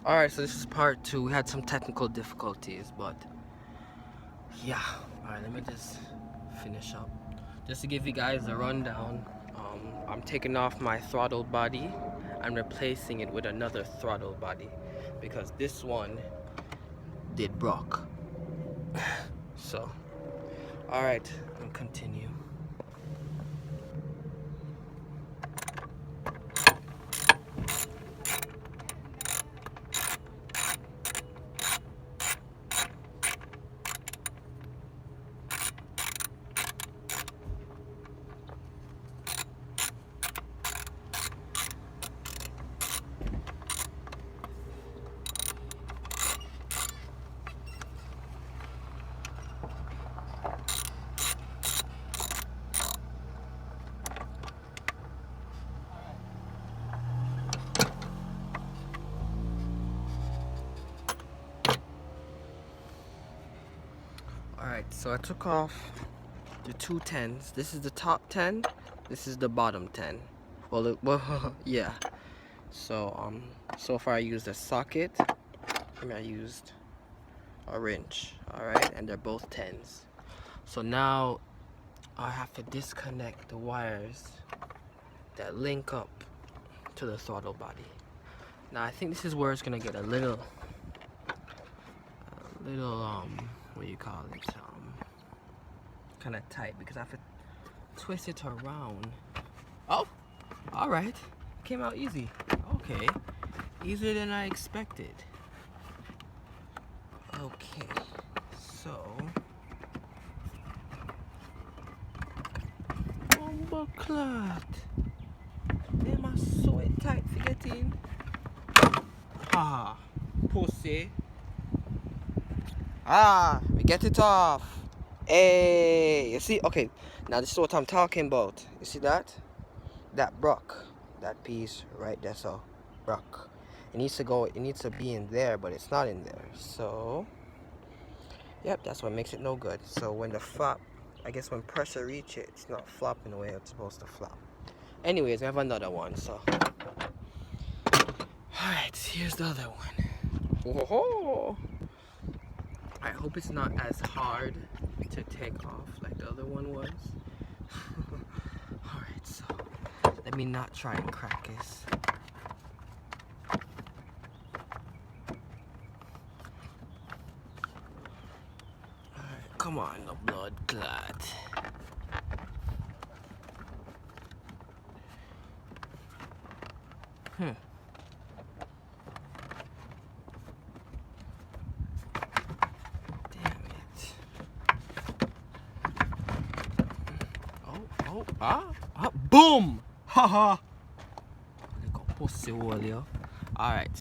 Alright, so this is part 2. We had some technical difficulties, but yeah. Alright, let me just finish up. Just to give you guys a rundown, I'm taking off my throttle body and replacing it with another throttle body because this one did broke. So, alright, we'll continue. Alright, so I took off the 2 10s. This is the top 10. This is the bottom 10. Well, yeah. So so far I used a socket and I used a wrench. Alright, and they're both 10s. So now I have to disconnect the wires that link up to the throttle body. Now I think this is where it's gonna get a little what do you call it, kind of tight because I have to twist it around. Oh, all right, came out easy. Okay, easier than I expected. Okay, so bumper clot. Them are so tight to get in. Ah, pussy. Ah, we get it off. Hey, you see? Okay, now this is what I'm talking about. You see that? That broke. That piece right there, so broke. It needs to go, it needs to be in there, but it's not in there. So, yep, that's what makes it no good. So when the flap, I guess when pressure reach it, it's not flopping the way it's supposed to flop. Anyways, we have another one, so. Alright, here's the other one. Whoa. I hope it's not as hard to take off like the other one was. Alright, so let me not try and crack this. Alright, come on, the blood clot. Boom! Haha! Look how pussy hole, yo. Alright.